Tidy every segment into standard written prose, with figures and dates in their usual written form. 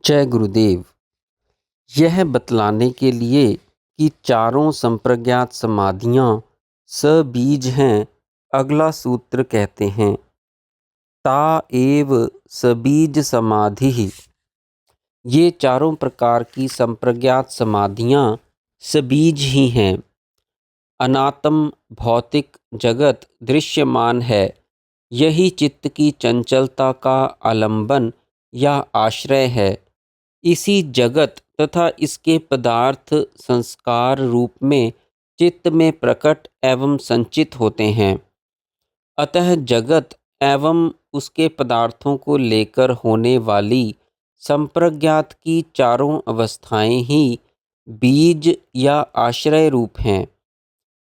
जय गुरुदेव। यह बतलाने के लिए कि चारों संप्रज्ञात समाधियाँ सबीज हैं, अगला सूत्र कहते हैं ता एव सबीज समाधि। ये चारों प्रकार की संप्रज्ञात समाधियाँ सबीज ही हैं। अनात्म भौतिक जगत दृश्यमान है, यही चित्त की चंचलता का आलंबन या आश्रय है। इसी जगत तथा इसके पदार्थ संस्कार रूप में चित्त में प्रकट एवं संचित होते हैं। अतः जगत एवं उसके पदार्थों को लेकर होने वाली संप्रज्ञात की चारों अवस्थाएं ही बीज या आश्रय रूप हैं।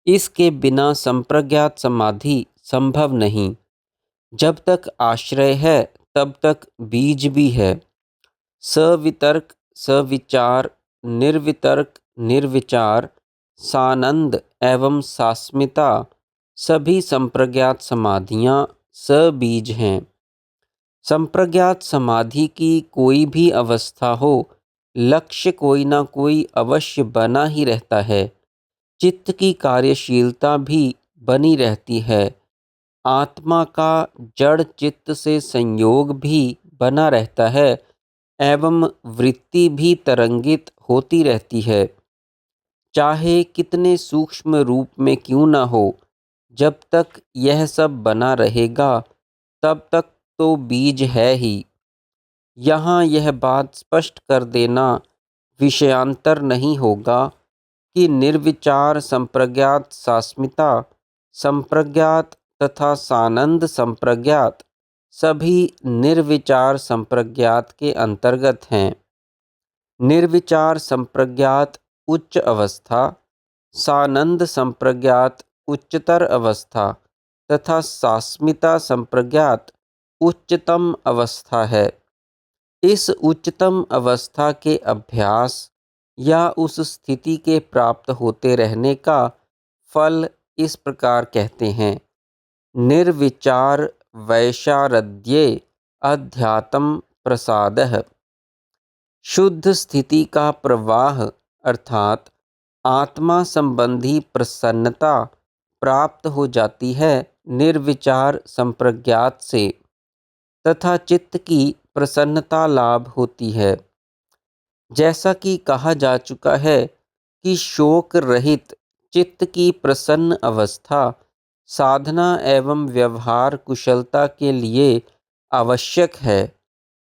इसके बिना संप्रज्ञात समाधि संभव नहीं। जब तक आश्रय है तब तक बीज भी है। सवितर्क सविचार, निर्वितर्क निर्विचार, सानंद एवं सास्मिता सभी संप्रज्ञात समाधियाँ सबीज हैं। संप्रज्ञात समाधि की कोई भी अवस्था हो, लक्ष्य कोई ना कोई अवश्य बना ही रहता है। चित्त की कार्यशीलता भी बनी रहती है। आत्मा का जड़ चित्त से संयोग भी बना रहता है एवं वृत्ति भी तरंगित होती रहती है, चाहे कितने सूक्ष्म रूप में क्यों न हो। जब तक यह सब बना रहेगा तब तक तो बीज है ही। यहाँ यह बात स्पष्ट कर देना विषयांतर नहीं होगा कि निर्विचार संप्रज्ञात सास्मिता संप्रज्ञात तथा सानंद संप्रज्ञात सभी निर्विचार संप्रज्ञात के अंतर्गत हैं। निर्विचार संप्रज्ञात उच्च अवस्था, सानंद संप्रज्ञात उच्चतर अवस्था तथा सास्मिता संप्रज्ञात उच्चतम अवस्था है। इस उच्चतम अवस्था के अभ्यास या उस स्थिति के प्राप्त होते रहने का फल इस प्रकार कहते हैं। निर्विचार वैशारद्ये अध्यात्म प्रसादः। शुद्ध स्थिति का प्रवाह अर्थात आत्मा संबंधी प्रसन्नता प्राप्त हो जाती है निर्विचार संप्रज्ञात से, तथा चित्त की प्रसन्नता लाभ होती है। जैसा कि कहा जा चुका है कि शोक रहित चित्त की प्रसन्न अवस्था साधना एवं व्यवहार कुशलता के लिए आवश्यक है,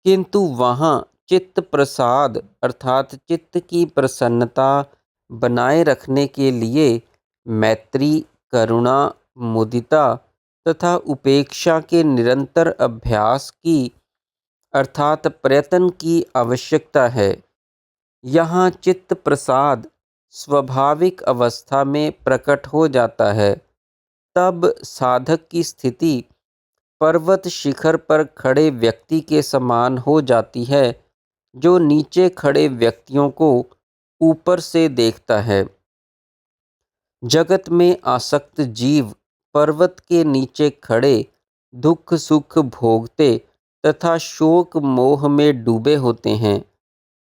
किंतु वहाँ चित्त प्रसाद अर्थात चित्त की प्रसन्नता बनाए रखने के लिए मैत्री, करुणा, मुदिता तथा उपेक्षा के निरंतर अभ्यास की अर्थात प्रयत्न की आवश्यकता है। यहाँ चित्त प्रसाद स्वाभाविक अवस्था में प्रकट हो जाता है। तब साधक की स्थिति पर्वत शिखर पर खड़े व्यक्ति के समान हो जाती है, जो नीचे खड़े व्यक्तियों को ऊपर से देखता है। जगत में आसक्त जीव पर्वत के नीचे खड़े दुख सुख भोगते तथा शोक मोह में डूबे होते हैं,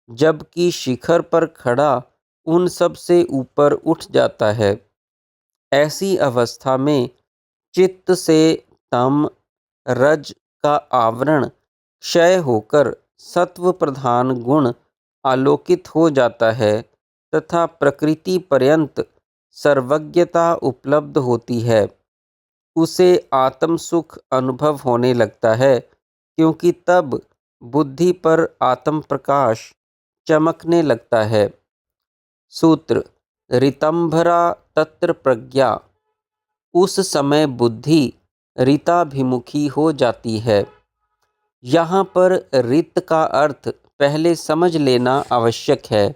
जबकि शिखर पर खड़ा उन सब से ऊपर उठ जाता है। ऐसी अवस्था में चित्त से तम रज का आवरण क्षय होकर सत्व प्रधान गुण आलोकित हो जाता है तथा प्रकृति पर्यंत सर्वज्ञता उपलब्ध होती है। उसे आत्म सुख अनुभव होने लगता है, क्योंकि तब बुद्धि पर आत्म प्रकाश चमकने लगता है। सूत्र ऋतंभरा तत्र प्रज्ञा। उस समय बुद्धि ऋताभिमुखी हो जाती है। यहाँ पर ऋत का अर्थ पहले समझ लेना आवश्यक है।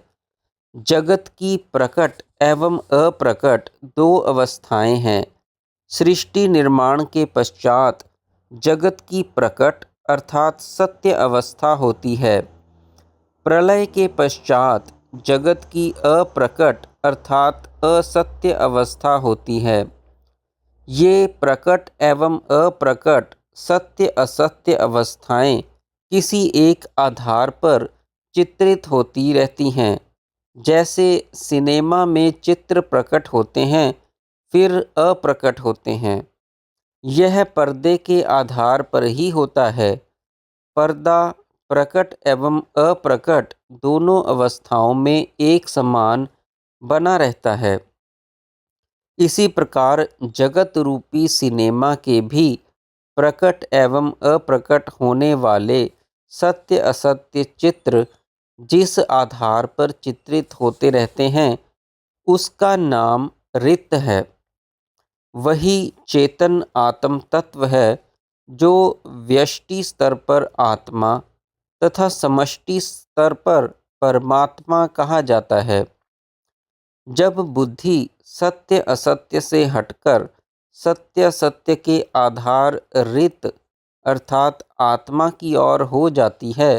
जगत की प्रकट एवं अप्रकट दो अवस्थाएं हैं। सृष्टि निर्माण के पश्चात जगत की प्रकट अर्थात सत्य अवस्था होती है। प्रलय के पश्चात जगत की अप्रकट अर्थात असत्य अवस्था होती है। ये प्रकट एवं अप्रकट सत्य असत्य अवस्थाएं किसी एक आधार पर चित्रित होती रहती हैं। जैसे सिनेमा में चित्र प्रकट होते हैं फिर अप्रकट होते हैं। यह पर्दे के आधार पर ही होता है। पर्दा प्रकट एवं अप्रकट दोनों अवस्थाओं में एक समान बना रहता है। इसी प्रकार जगत रूपी सिनेमा के भी प्रकट एवं अप्रकट होने वाले सत्य असत्य चित्र जिस आधार पर चित्रित होते रहते हैं उसका नाम रित है। वही चेतन आत्म तत्व है जो व्यष्टि स्तर पर आत्मा तथा समष्टि स्तर पर परमात्मा कहा जाता है। जब बुद्धि सत्य असत्य से हटकर सत्य सत्य के आधार रित अर्थात आत्मा की ओर हो जाती है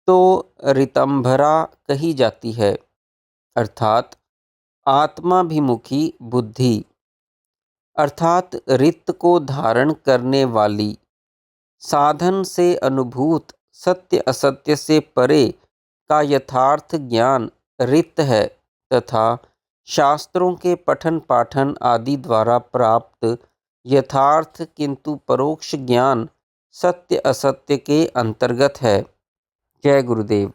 तो ऋतंभरा कही जाती है अर्थात आत्माभिमुखी बुद्धि अर्थात रित को धारण करने वाली साधन से अनुभूत सत्य असत्य से परे का यथार्थ ज्ञान रित है तथा शास्त्रों के पठन पाठन आदि द्वारा प्राप्त यथार्थ किंतु परोक्ष ज्ञान सत्य असत्य के अंतर्गत है। जय गुरुदेव।